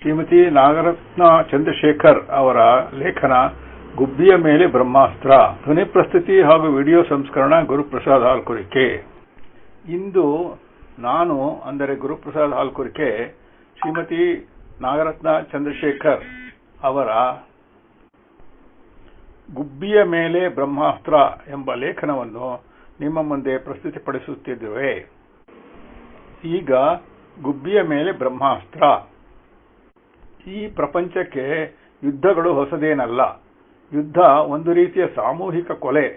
ಶ್ರೀಮತಿ ನಾಗರತ್ನ ಚಂದ್ರಶೇಖರ್ ಅವರ ಲೇಖನ ಗುಬ್ಬಿಯ ಮೇಲೆ ಬ್ರಹ್ಮಾಸ್ತ್ರ. ಧ್ವನಿ ಪ್ರಸ್ತುತಿ ಹಾಗೂ ವಿಡಿಯೋ ಸಂಸ್ಕರಣ ಗುರುಪ್ರಸಾದ್ ಹಾಲ್ಕುರಿಕೆ. ಇಂದು ನಾನು ಅಂದರೆ ಗುರುಪ್ರಸಾದ್ ಹಾಲ್ಕುರಿಕೆ ಶ್ರೀಮತಿ ನಾಗರತ್ನ ಚಂದ್ರಶೇಖರ್ ಅವರ ಗುಬ್ಬಿಯ ಮೇಲೆ ಬ್ರಹ್ಮಾಸ್ತ್ರ ಎಂಬ ಲೇಖನವನ್ನು ನಿಮ್ಮ ಮುಂದೆ ಪ್ರಸ್ತುತಿಪಡಿಸುತ್ತಿದ್ದೇವೆ. ಈಗ ಗುಬ್ಬಿಯ ಮೇಲೆ ಬ್ರಹ್ಮಾಸ್ತ್ರ. ಈ ಪ್ರಪಂಚಕ್ಕೆ ಯುದ್ಧಗಳು ಹೊಸದೇನಲ್ಲ. ಯುದ್ಧ ಒಂದು ರೀತಿಯ ಸಾಮೂಹಿಕ ಕೊಲೆ.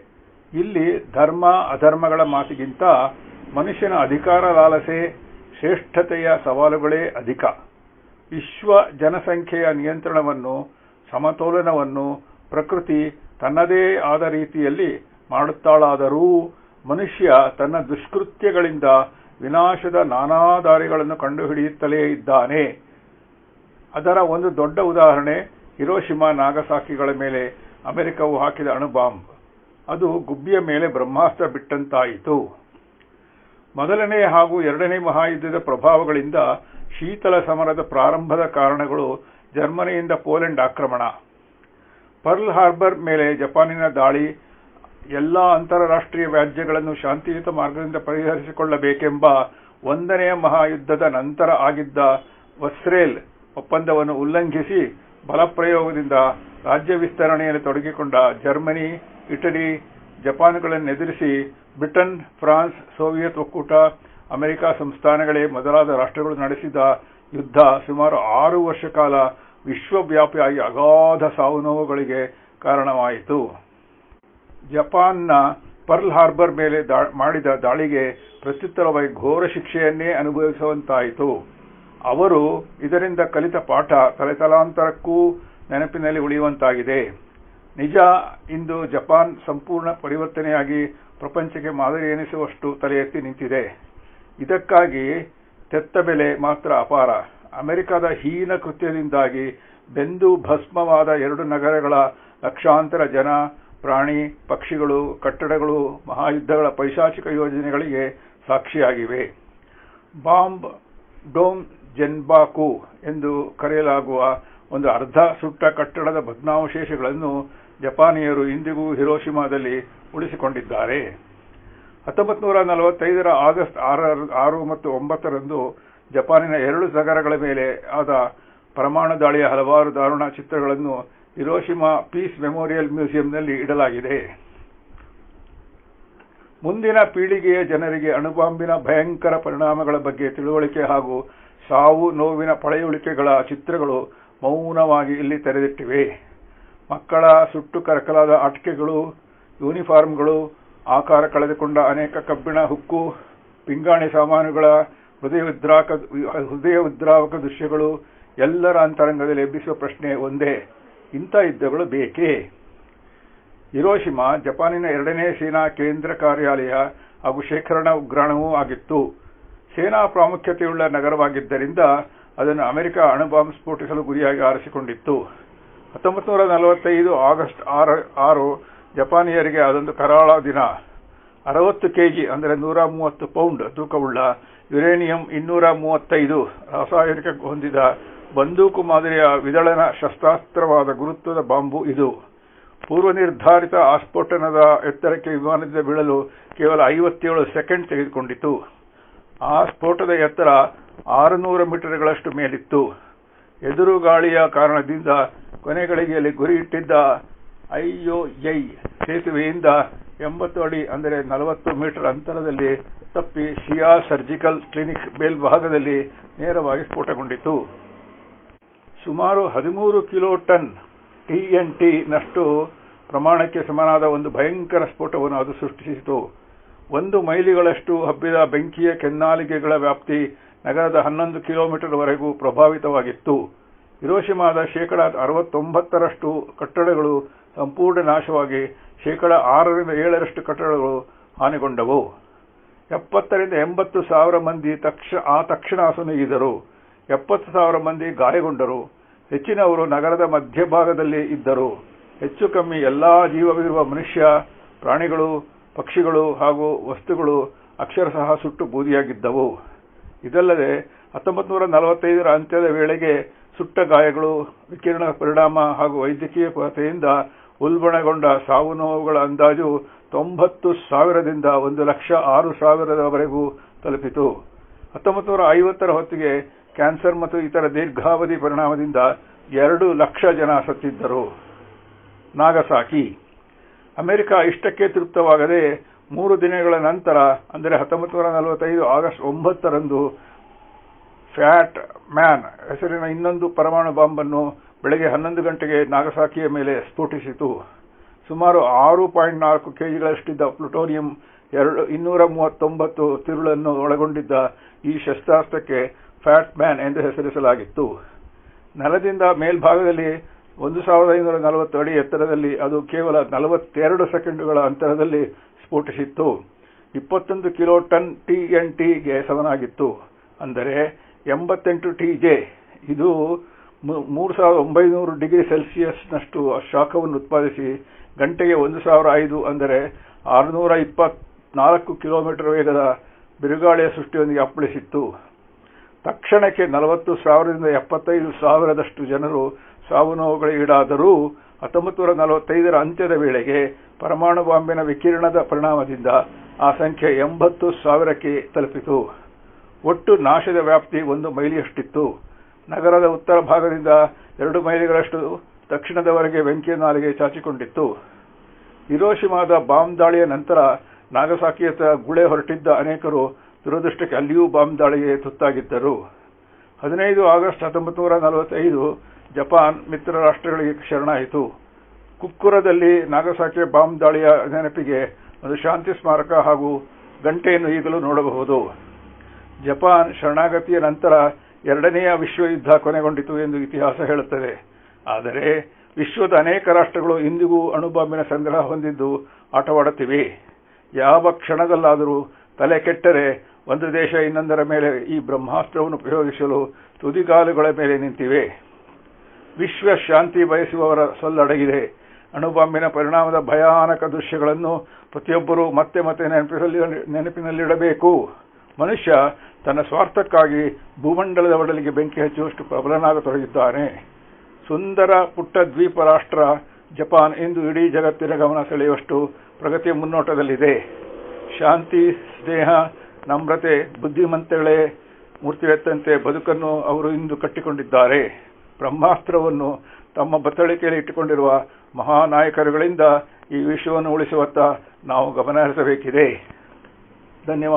ಇಲ್ಲಿ ಧರ್ಮ ಅಧರ್ಮಗಳ ಮಾತಿಗಿಂತ ಮನುಷ್ಯನ ಅಧಿಕಾರ ಲಾಲಸೆ, ಶ್ರೇಷ್ಠತೆಯ ಸವಾಲುಗಳೇ ಅಧಿಕ. ವಿಶ್ವ ಜನಸಂಖ್ಯೆಯ ನಿಯಂತ್ರಣವನ್ನು, ಸಮತೋಲನವನ್ನು ಪ್ರಕೃತಿ ತನ್ನದೇ ಆದ ರೀತಿಯಲ್ಲಿ ಮಾಡುತ್ತಾಳಾದರೂ ಮನುಷ್ಯ ತನ್ನ ದುಷ್ಕೃತ್ಯಗಳಿಂದ ವಿನಾಶದ ನಾನಾ ದಾರಿಗಳನ್ನು ಕಂಡುಹಿಡಿಯುತ್ತಲೇ ಇದ್ದಾನೆ. ಅದರ ಒಂದು ದೊಡ್ಡ ಉದಾಹರಣೆ ಹಿರೋಶಿಮಾ ನಾಗಸಾಕಿಗಳ ಮೇಲೆ ಅಮೆರಿಕವು ಹಾಕಿದ ಅಣುಬಾಂಬ್. ಅದು ಗುಬ್ಬಿಯ ಮೇಲೆ ಬ್ರಹ್ಮಾಸ್ತ್ರ ಬಿಟ್ಟಂತಾಯಿತು. ಮೊದಲನೇ ಹಾಗೂ ಎರಡನೇ ಮಹಾಯುದ್ಧದ ಪ್ರಭಾವಗಳಿಂದ ಶೀತಲ ಸಮರದ ಪ್ರಾರಂಭದ ಕಾರಣಗಳು ಜರ್ಮನಿಯಿಂದ ಪೋಲೆಂಡ್ ಆಕ್ರಮಣ, ಪರ್ಲ್ ಹಾರ್ಬರ್ ಮೇಲೆ ಜಪಾನಿನ ದಾಳಿ, ಎಲ್ಲಾ ಅಂತಾರಾಷ್ಟ್ರೀಯ ವ್ಯಾಜ್ಯಗಳನ್ನು ಶಾಂತಿಯುತ ಮಾರ್ಗದಿಂದ ಪರಿಹರಿಸಿಕೊಳ್ಳಬೇಕೆಂಬ ಒಂದನೆಯ ಮಹಾಯುದ್ಧದ ನಂತರ ಆಗಿದ್ದ ವಸ್ರೇಲ್ ಒಪ್ಪಂದವನ್ನು ಉಲ್ಲಂಘಿಸಿ ಬಲಪ್ರಯೋಗದಿಂದ ರಾಜ್ಯ ವಿಸ್ತರಣೆಯಲ್ಲಿ ತೊಡಗಿಕೊಂಡ ಜರ್ಮನಿ, ಇಟಲಿ, ಜಪಾನ್ಗಳನ್ನು ಎದುರಿಸಿ ಬ್ರಿಟನ್, ಫ್ರಾನ್ಸ್, ಸೋವಿಯತ್ ಒಕ್ಕೂಟ, ಅಮೆರಿಕ ಸಂಸ್ಥಾನಗಳೇ ಮೊದಲಾದ ರಾಷ್ಟ್ರಗಳು ನಡೆಸಿದ ಯುದ್ಧ ಸುಮಾರು 6 ವರ್ಷ ಕಾಲ ವಿಶ್ವವ್ಯಾಪಿಯಾಗಿ ಅಗಾಧ ಸಾವು ನೋವುಗಳಿಗೆ ಕಾರಣವಾಯಿತು. ಜಪಾನ್ನ ಪರ್ಲ್ ಹಾರ್ಬರ್ ಮೇಲೆ ಮಾಡಿದ ದಾಳಿಗೆ ಪ್ರತ್ಯುತ್ತರವಾಗಿ ಘೋರ ಶಿಕ್ಷೆಯನ್ನೇ ಅನುಭವಿಸುವಂತಾಯಿತು. ಅವರು ಇದರಿಂದ ಕಲಿತ ಪಾಠ ತಲೆತಲಾಂತರಕ್ಕೂ ನೆನಪಿನಲ್ಲಿ ಉಳಿಯುವಂತಾಗಿದೆ. ನಿಜ, ಇಂದು ಜಪಾನ್ ಸಂಪೂರ್ಣ ಪರಿವರ್ತನೆಯಾಗಿ ಪ್ರಪಂಚಕ್ಕೆ ಮಾದರಿ ಎನಿಸುವಷ್ಟು ತಲೆ ಎತ್ತಿ ನಿಂತಿದೆ. ಇದಕ್ಕಾಗಿ ತೆತ್ತ ಬೆಲೆ ಮಾತ್ರ ಅಪಾರ. ಅಮೆರಿಕದ ಹೀನ ಕೃತ್ಯದಿಂದಾಗಿ ಬೆಂದು ಭಸ್ಮವಾದ 2 ನಗರಗಳ ಲಕ್ಷಾಂತರ ಜನ, ಪ್ರಾಣಿ, ಪಕ್ಷಿಗಳು, ಕಟ್ಟಡಗಳು ಮಹಾಯುದ್ಧಗಳ ಪೈಶಾಚಿಕ ಯೋಜನೆಗಳಿಗೆ ಸಾಕ್ಷಿಯಾಗಿವೆ. ಬಾಂಬ್ ಡೋಮ್ ಜೆನ್ಬಾಕು ಎಂದು ಕರೆಯಲಾಗುವ ಒಂದು ಅರ್ಧ ಸುಟ್ಟ ಕಟ್ಟಡದ ಭಗ್ನಾವಶೇಷಗಳನ್ನು ಜಪಾನಿಯರು ಇಂದಿಗೂ ಹಿರೋಶಿಮಾದಲ್ಲಿ ಉಳಿಸಿಕೊಂಡಿದ್ದಾರೆ. 1945ರ ಆಗಸ್ಟ್ 6 ಮತ್ತು 9ರಂದು ಜಪಾನಿನ 2 ನಗರಗಳ ಮೇಲೆ ಆದ ಪರಮಾಣು ದಾಳಿಯ ಹಲವಾರು ದಾರುಣ ಚಿತ್ರಗಳನ್ನು ಹಿರೋಶಿಮಾ ಪೀಸ್ ಮೆಮೋರಿಯಲ್ ಮ್ಯೂಸಿಯಂನಲ್ಲಿ ಇಡಲಾಗಿದೆ. ಮುಂದಿನ ಪೀಳಿಗೆಯ ಜನರಿಗೆ ಅಣುಬಾಂಬಿನ ಭಯಂಕರ ಪರಿಣಾಮಗಳ ಬಗ್ಗೆ ತಿಳುವಳಿಕೆ ಹಾಗೂ ಸಾವು ನೋವಿನ ಪಳೆಯುಳಿಕೆಗಳ ಚಿತ್ರಗಳು ಮೌನವಾಗಿ ಇಲ್ಲಿ ತೆರೆದಿಟ್ಟಿವೆ. ಮಕ್ಕಳ ಸುಟ್ಟು ಕರಕಲಾದ ಆಟಿಕೆಗಳು, ಯೂನಿಫಾರ್ಮ್ಗಳು, ಆಕಾರ ಕಳೆದುಕೊಂಡ ಅನೇಕ ಕಬ್ಬಿಣ, ಹುಕ್ಕು, ಪಿಂಗಾಣಿ ಸಾಮಾನುಗಳ ಹೃದಯ ವಿದ್ರಾವಕ ದೃಶ್ಯಗಳು ಎಲ್ಲರ ಅಂತರಂಗದಲ್ಲಿ ಎಬ್ಬಿಸುವ ಪ್ರಶ್ನೆ ಒಂದೇ: ಇಂಥ ಯುದ್ಧಗಳು ಬೇಕೇ? ಹಿರೋಶಿಮಾ ಜಪಾನಿನ 2ನೇ ಸೇನಾ ಕೇಂದ್ರ ಕಾರ್ಯಾಲಯ ಹಾಗೂ ಶೇಖರಣಾ ಉಗ್ರಾಣವೂ ಆಗಿತ್ತು. ಸೇನಾ ಪ್ರಾಮುಖ್ಯತೆಯುಳ್ಳ ನಗರವಾಗಿದ್ದರಿಂದ ಅದನ್ನು ಅಮೆರಿಕ ಅಣುಬಾಂಬ್ ಸ್ಫೋಟಿಸಲು ಗುರಿಯಾಗಿ ಆರಿಸಿಕೊಂಡಿತ್ತು. 1945 ಆಗಸ್ಟ್ 6 ಜಪಾನಿಯರಿಗೆ ಅದೊಂದು ಕರಾಳ ದಿನ. 60 ಕೆಜಿ ಅಂದರೆ 130 ಪೌಂಡ್ ತೂಕವುಳ್ಳ ಯುರೇನಿಯಂ 235 ರಾಸಾಯನಿಕ ಹೊಂದಿದ ಬಂದೂಕು ಮಾದರಿಯ ವಿದಳನ ಶಸ್ತ್ರಾಸ್ತ್ರವಾದ ಗುರುತ್ವದ ಬಾಂಬು ಇದು. ಪೂರ್ವ ನಿರ್ಧಾರಿತ ಆಸ್ಫೋಟನದ ಎತ್ತರಕ್ಕೆ ವಿಮಾನದಿಂದ ಬೀಳಲು ಕೇವಲ 57 ಸೆಕೆಂಡ್ ತೆಗೆದುಕೊಂಡಿತು. ಆ ಸ್ಫೋಟದ ಎತ್ತರ 600 ಮೀಟರ್ಗಳಷ್ಟು ಮೇಲಿತ್ತು. ಎದುರುಗಾಳಿಯ ಕಾರಣದಿಂದ ಕೊನೆಗಳಿಗೆಯಲ್ಲಿ ಗುರಿ ಇಟ್ಟಿದ್ದ ಐಒಐ ಸೇತುವೆಯಿಂದ 80 ಅಡಿ ಅಂದರೆ 40 ಮೀಟರ್ ಅಂತರದಲ್ಲಿ ತಪ್ಪಿ ಶಿಯಾ ಸರ್ಜಿಕಲ್ ಕ್ಲಿನಿಕ್ ಮೇಲ್ಭಾಗದಲ್ಲಿ ನೇರವಾಗಿ ಸ್ಫೋಟಗೊಂಡಿತು. ಸುಮಾರು 13 ಕಿಲೋಟನ್ TNT ನಷ್ಟು ಪ್ರಮಾಣಕ್ಕೆ ಸಮನಾದ ಒಂದು ಭಯಂಕರ ಸ್ಫೋಟವನ್ನು ಅದು ಸೃಷ್ಟಿಸಿತು. 1 ಮೈಲಿಗಳಷ್ಟು ಹಬ್ಬಿದ ಬೆಂಕಿಯ ಕೆನ್ನಾಲಿಗೆಗಳ ವ್ಯಾಪ್ತಿ ನಗರದ 11 ಕಿಲೋಮೀಟರ್ ವರೆಗೂ ಪ್ರಭಾವಿತವಾಗಿತ್ತು. ಹಿರೋಶಿಮಾದ 69% ಕಟ್ಟಡಗಳು ಸಂಪೂರ್ಣ ನಾಶವಾಗಿ 6ರಿಂದ 7ರಷ್ಟು ಕಟ್ಟಡಗಳು ಹಾನಿಗೊಂಡವು. 70ರಿಂದ 80 ಸಾವಿರ ಮಂದಿ ತಕ್ಷಣ ಅಸುನೀಗಿದರು. 70,000 ಮಂದಿ ಗಾಯಗೊಂಡರು. ಹೆಚ್ಚಿನವರು ನಗರದ ಮಧ್ಯಭಾಗದಲ್ಲಿ ಇದ್ದರು. ಹೆಚ್ಚು ಕಮ್ಮಿ ಎಲ್ಲಾ ಜೀವವಿರುವ ಮನುಷ್ಯ, ಪ್ರಾಣಿಗಳು, ಪಕ್ಷಿಗಳು ಹಾಗೂ ವಸ್ತುಗಳು ಅಕ್ಷರಶಃ ಸುಟ್ಟು ಬೂದಿಯಾಗಿದ್ದವು. ಇದಲ್ಲದೆ 1945ರ ಅಂತ್ಯದ ವೇಳೆಗೆ ಸುಟ್ಟ ಗಾಯಗಳು, ವಿಕಿರಣದ ಪರಿಣಾಮ ಹಾಗೂ ವೈದ್ಯಕೀಯ ಕೊರತೆಯಿಂದ ಉಲ್ಬಣಗೊಂಡ ಸಾವು ನೋವುಗಳ ಅಂದಾಜು 90,000ದಿಂದ 1,06,000ರವರೆಗೂ ತಲುಪಿತು. 1950ರ ಹೊತ್ತಿಗೆ ಕ್ಯಾನ್ಸರ್ ಮತ್ತು ಇತರ ದೀರ್ಘಾವಧಿ ಪರಿಣಾಮದಿಂದ 2 ಲಕ್ಷ ಜನ ಸತ್ತಿದ್ದರು. ನಾಗಸಾಕಿ ಅಮೆರಿಕ ಇಷ್ಟಕ್ಕೆ ತೃಪ್ತವಾಗದೆ 3 ದಿನಗಳ ನಂತರ ಅಂದರೆ 1945 ಆಗಸ್ಟ್ 9ರಂದು ಫ್ಯಾಟ್ ಮ್ಯಾನ್ ಹೆಸರಿನ ಇನ್ನೊಂದು ಪರಮಾಣು ಬಾಂಬ್ ಅನ್ನು ಬೆಳಗ್ಗೆ 11 ಗಂಟೆಗೆ ನಾಗಸಾಕಿಯ ಮೇಲೆ ಸ್ಫೋಟಿಸಿತು. ಸುಮಾರು 6.4 ಕೆಜಿಗಳಷ್ಟಿದ್ದ ಪ್ಲುಟೋನಿಯಂ 239 ತಿರುಳನ್ನು ಒಳಗೊಂಡಿದ್ದ ಈ ಶಸ್ತ್ರಾಸ್ತ್ರಕ್ಕೆ ಫ್ಯಾಟ್ ಮ್ಯಾನ್ ಎಂದು ಹೆಸರಿಸಲಾಗಿತ್ತು. ನೆಲದಿಂದ ಮೇಲ್ಭಾಗದಲ್ಲಿ 1540 ಅಡಿ ಎತ್ತರದಲ್ಲಿ ಅದು ಕೇವಲ 42 ಸೆಕೆಂಡುಗಳ ಅಂತರದಲ್ಲಿ ಸ್ಫೋಟಿಸಿತ್ತು. 21 ಕಿಲೋ ಟನ್ TNTಗೆ ಸಮನಾಗಿತ್ತು, ಅಂದರೆ 88 TJ. ಇದು 3900 ಡಿಗ್ರಿ ಸೆಲ್ಸಿಯಸ್ನಷ್ಟು ಶಾಖವನ್ನು ಉತ್ಪಾದಿಸಿ ಗಂಟೆಗೆ 1005 ಅಂದರೆ 624 ಕಿಲೋಮೀಟರ್ ವೇಗದ ಬಿರುಗಾಳಿಯ ಸೃಷ್ಟಿಯೊಂದಿಗೆ ಅಪ್ಪಳಿಸಿತ್ತು. ತಕ್ಷಣಕ್ಕೆ 40,000ರಿಂದ 75,000ದಷ್ಟು ಜನರು ಸಾವು ನೋವುಗಳಿಗೀಡಾದರೂ 1945ರ ಅಂತ್ಯದ ವೇಳೆಗೆ ಪರಮಾಣು ಬಾಂಬಿನ ವಿಕಿರಣದ ಪರಿಣಾಮದಿಂದ ಆ ಸಂಖ್ಯೆ 80,000ಕ್ಕೆ ತಲುಪಿತು. ಒಟ್ಟು ನಾಶದ ವ್ಯಾಪ್ತಿ 1 ಮೈಲಿಯಷ್ಟಿತ್ತು. ನಗರದ ಉತ್ತರ ಭಾಗದಿಂದ 2 ಮೈಲಿಗಳಷ್ಟು ದಕ್ಷಿಣದವರೆಗೆ ಬೆಂಕಿಯ ನಾಲಿಗೆ ಚಾಚಿಕೊಂಡಿತ್ತು. ಹಿರೋಶಿಮಾದ ಬಾಂಬ್ ದಾಳಿಯ ನಂತರ ನಾಗಸಾಕಿಯತ್ತ ಗುಳೆ ಹೊರಟಿದ್ದ ಅನೇಕರು ದುರದೃಷ್ಟಕ್ಕೆ ಅಲ್ಲಿಯೂ ಬಾಂಬ್ ದಾಳಿಗೆ ತುತ್ತಾಗಿದ್ದರು. 15 ಆಗಸ್ಟ್ 1945 ಜಪಾನ್ ಮಿತ್ರ ರಾಷ್ಟ್ರಗಳಿಗೆ ಶರಣಾಯಿತು. ಕುಕ್ಕುರದಲ್ಲಿ ನಾಗಸಾಕಿಯ ಬಾಂಬ್ ದಾಳಿಯ ನೆನಪಿಗೆ ಒಂದು ಶಾಂತಿ ಸ್ಮಾರಕ ಹಾಗೂ ಗಂಟೆಯನ್ನು ಈಗಲೂ ನೋಡಬಹುದು. ಜಪಾನ್ ಶರಣಾಗತಿಯ ನಂತರ 2ನೇ ವಿಶ್ವಯುದ್ಧ ಕೊನೆಗೊಂಡಿತು ಎಂದು ಇತಿಹಾಸ ಹೇಳುತ್ತದೆ. ಆದರೆ ವಿಶ್ವದ ಅನೇಕ ರಾಷ್ಟ್ರಗಳು ಇಂದಿಗೂ ಅಣುಬಾಂಬಿನ ಸಂಗ್ರಹ ಹೊಂದಿದ್ದು ಆಟವಾಡುತ್ತಿವೆ. ಯಾವ ಕ್ಷಣದಲ್ಲಾದರೂ ತಲೆ ಕೆಟ್ಟರೆ ಒಂದು ದೇಶ ಇನ್ನೊಂದರ ಮೇಲೆ ಈ ಬ್ರಹ್ಮಾಸ್ತ್ರವನ್ನು ಪ್ರಯೋಗಿಸಲು ತುದಿಗಾಲುಗಳ ಮೇಲೆ ನಿಂತಿವೆ. ವಿಶ್ವ ಶಾಂತಿ ಬಯಸುವವರ ಸೊಲ್ಲಡಗಿದೆ. ಅಣುಬಾಂಬಿನ ಪರಿಣಾಮದ ಭಯಾನಕ ದೃಶ್ಯಗಳನ್ನು ಪ್ರತಿಯೊಬ್ಬರೂ ಮತ್ತೆ ಮತ್ತೆ ನೆನಪಿನಲ್ಲಿಡಬೇಕು. ಮನುಷ್ಯ ತನ್ನ ಸ್ವಾರ್ಥಕ್ಕಾಗಿ ಭೂಮಂಡಲದ ಒಡಲಿಗೆ ಬೆಂಕಿ ಹಚ್ಚುವಷ್ಟು ಪ್ರಬಲನಾಗತೊಡಗಿದ್ದಾನೆ. ಸುಂದರ ಪುಟ್ಟ ದ್ವೀಪ ರಾಷ್ಟ್ರ ಜಪಾನ್ ಇಂದು ಇಡೀ ಜಗತ್ತಿನ ಗಮನ ಸೆಳೆಯುವಷ್ಟು ಪ್ರಗತಿಯ ಮುನ್ನೋಟದಲ್ಲಿದೆ. ಶಾಂತಿ, ಸ್ನೇಹ, ನಮ್ರತೆ, ಬುದ್ಧಿಮಂತೆಗಳೇ ಮೂರ್ತಿವೆತ್ತಂತೆ ಬದುಕನ್ನು ಅವರು ಇಂದು ಕಟ್ಟಿಕೊಂಡಿದ್ದಾರೆ. ಬ್ರಹ್ಮಾಸ್ತ್ರವನ್ನು ತಮ್ಮ ಬತ್ತಳಿಕೆಯಲ್ಲಿ ಇಟ್ಟುಕೊಂಡಿರುವ ಮಹಾನಾಯಕರುಗಳಿಂದ ಈ ವಿಶ್ವವನ್ನು ಉಳಿಸುವತ್ತ ನಾವು ಗಮನ ಹರಿಸಬೇಕಿದೆ. ಧನ್ಯವಾದ.